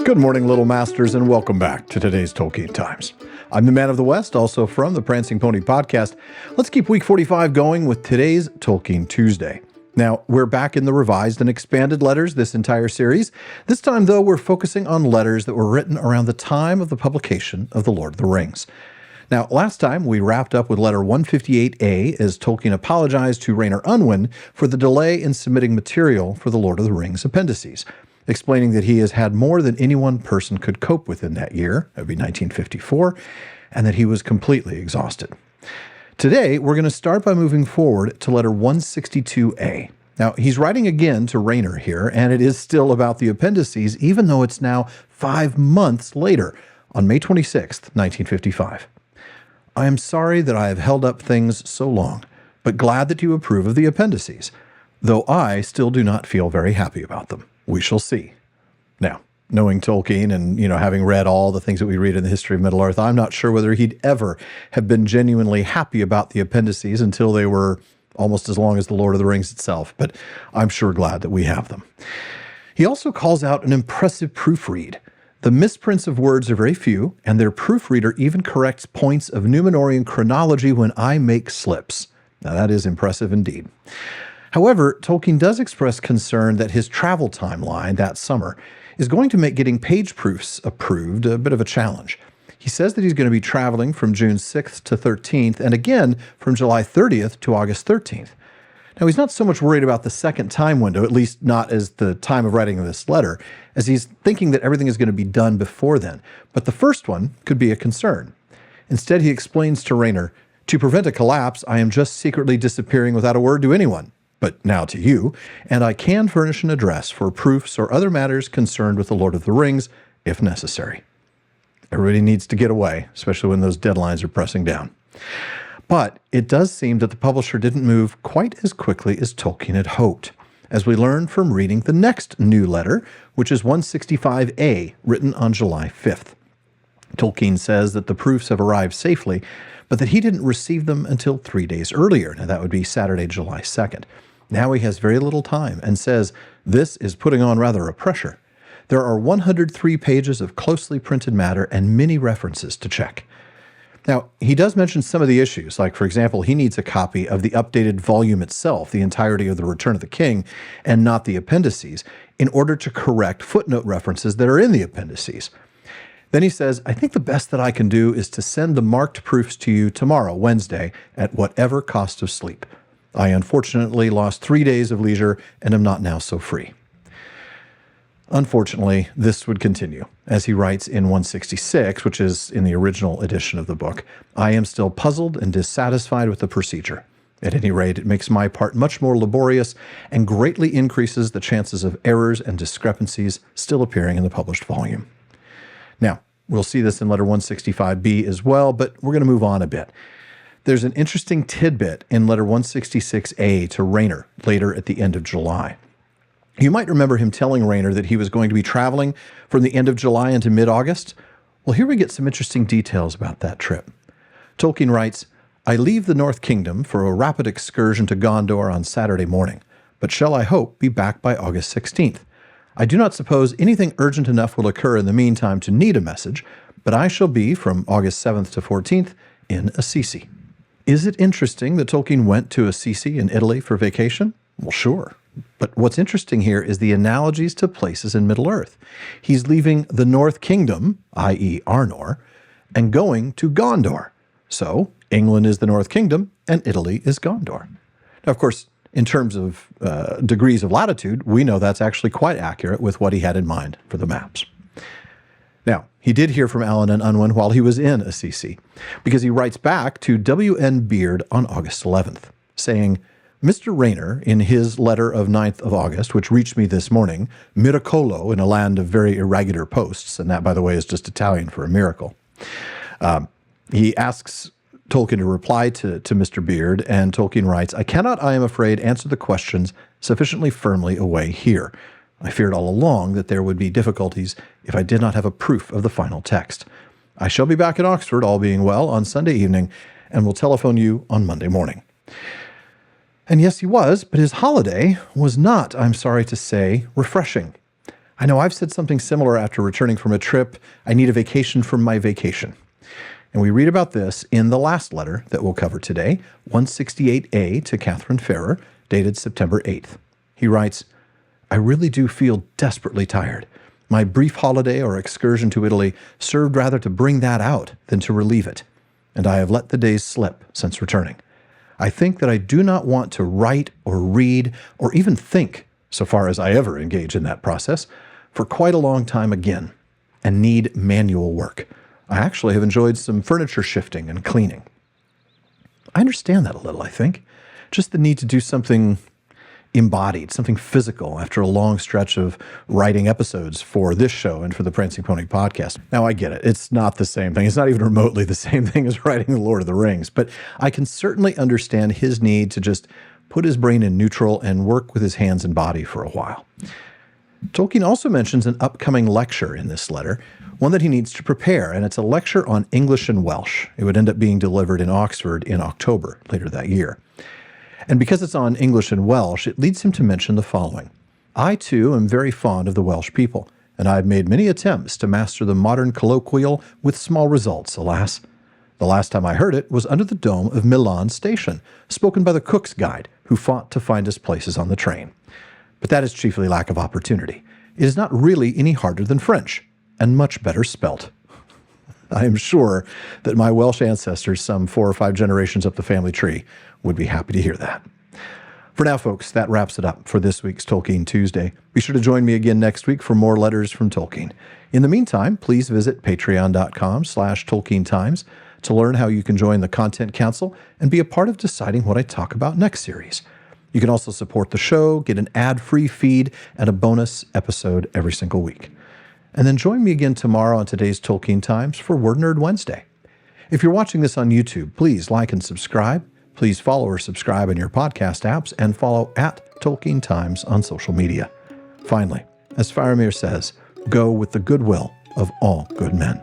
Good morning, Little Masters, and welcome back to today's Tolkien Times. I'm the Man of the West, also from the Prancing Pony podcast. Let's keep week 45 going with today's Tolkien Tuesday. Now, we're back in the revised and expanded letters this entire series. This time, though, we're focusing on letters that were written around the time of the publication of The Lord of the Rings. Now, last time, we wrapped up with letter 158a as Tolkien apologized to Rayner Unwin for the delay in submitting material for The Lord of the Rings appendices, explaining that he has had more than any one person could cope with in that year, that would be 1954, and that he was completely exhausted. Today, we're going to start by moving forward to letter 162a. Now, he's writing again to Rayner here, and it is still about the appendices, even though it's now 5 months later, on May 26th, 1955. I am sorry that I have held up things so long, but glad that you approve of the appendices, though I still do not feel very happy about them. We shall see. Now, knowing Tolkien and, having read all the things that we read in the history of Middle-earth, I'm not sure whether he'd ever have been genuinely happy about the appendices until they were almost as long as The Lord of the Rings itself, but I'm sure glad that we have them. He also calls out an impressive proofread. The misprints of words are very few, and their proofreader even corrects points of Númenórean chronology when I make slips. Now, that is impressive indeed. However, Tolkien does express concern that his travel timeline that summer is going to make getting page proofs approved a bit of a challenge. He says that he's going to be traveling from June 6th to 13th, and again from July 30th to August 13th. Now, he's not so much worried about the second time window, at least not as the time of writing this letter, as he's thinking that everything is going to be done before then. But the first one could be a concern. Instead, he explains to Rayner, "To prevent a collapse, I am just secretly disappearing without a word to anyone, but now to you, and I can furnish an address for proofs or other matters concerned with The Lord of the Rings, if necessary." Everybody needs to get away, especially when those deadlines are pressing down. But it does seem that the publisher didn't move quite as quickly as Tolkien had hoped, as we learn from reading the next new letter, which is 165a, written on July 5th. Tolkien says that the proofs have arrived safely, but that he didn't receive them until 3 days earlier. Now, that would be Saturday, July 2nd. Now he has very little time and says this is putting on rather a pressure. There are 103 pages of closely printed matter and many references to check. Now, he does mention some of the issues, like, for example, he needs a copy of the updated volume itself, the entirety of The Return of the King, and not the appendices, in order to correct footnote references that are in the appendices. Then he says, I think the best that I can do is to send the marked proofs to you tomorrow, Wednesday, at whatever cost of sleep. I unfortunately lost 3 days of leisure and am not now so free. Unfortunately, this would continue. As he writes in 166, which is in the original edition of the book, I am still puzzled and dissatisfied with the procedure. At any rate, it makes my part much more laborious and greatly increases the chances of errors and discrepancies still appearing in the published volume. Now, we'll see this in letter 165b as well, but we're going to move on a bit. There's an interesting tidbit in letter 166a to Rayner later at the end of July. You might remember him telling Rayner that he was going to be traveling from the end of July into mid-August. Well, here we get some interesting details about that trip. Tolkien writes, I leave the North Kingdom for a rapid excursion to Gondor on Saturday morning, but shall I hope be back by August 16th. I do not suppose anything urgent enough will occur in the meantime to need a message, but I shall be from August 7th to 14th in Assisi. Is it interesting that Tolkien went to Assisi in Italy for vacation? Well, sure. But what's interesting here is the analogies to places in Middle-earth. He's leaving the North Kingdom, i.e. Arnor, and going to Gondor. So, England is the North Kingdom, and Italy is Gondor. Now, of course, in terms of degrees of latitude, we know that's actually quite accurate with what he had in mind for the maps. Now, he did hear from Allen and Unwin while he was in Assisi, because he writes back to W.N. Beard on August 11th, saying, Mr. Rayner, in his letter of 9th of August, which reached me this morning, miracolo in a land of very irregular posts, and that, by the way, is just Italian for a miracle. He asks Tolkien to reply to Mr. Beard, and Tolkien writes, I cannot, I am afraid, answer the questions sufficiently firmly away here. I feared all along that there would be difficulties if I did not have a proof of the final text. I shall be back in Oxford, all being well, on Sunday evening, and will telephone you on Monday morning. And yes, he was, but his holiday was not, I'm sorry to say, refreshing. I know I've said something similar after returning from a trip. I need a vacation from my vacation. And we read about this in the last letter that we'll cover today, 168A to Catherine Farrer, dated September 8th. He writes, I really do feel desperately tired. My brief holiday or excursion to Italy served rather to bring that out than to relieve it, and I have let the days slip since returning. I think that I do not want to write or read or even think, so far as I ever engage in that process, for quite a long time again, and need manual work. I actually have enjoyed some furniture shifting and cleaning. I understand that a little, I think. Just the need to do something embodied, something physical after a long stretch of writing episodes for this show and for the Prancing Pony podcast. Now, I get it. It's not the same thing. It's not even remotely the same thing as writing The Lord of the Rings, but I can certainly understand his need to just put his brain in neutral and work with his hands and body for a while. Tolkien also mentions an upcoming lecture in this letter, one that he needs to prepare, and it's a lecture on English and Welsh. It would end up being delivered in Oxford in October, later that year. And because it's on English and Welsh, it leads him to mention the following. I, too, am very fond of the Welsh people, and I have made many attempts to master the modern colloquial with small results, alas. The last time I heard it was under the dome of Milan Station, spoken by the cook's guide, who fought to find us places on the train. But that is chiefly lack of opportunity. It is not really any harder than French, and much better spelt. I am sure that my Welsh ancestors, some 4 or 5 generations up the family tree, would be happy to hear that. For now, folks, that wraps it up for this week's Tolkien Tuesday. Be sure to join me again next week for more letters from Tolkien. In the meantime, please visit patreon.com/TolkienTimes to learn how you can join the Content Council and be a part of deciding what I talk about next series. You can also support the show, get an ad-free feed, and a bonus episode every single week. And then join me again tomorrow on today's Tolkien Times for Word Nerd Wednesday. If you're watching this on YouTube, please like and subscribe. Please follow or subscribe in your podcast apps and follow @Tolkien Times on social media. Finally, as Faramir says, go with the goodwill of all good men.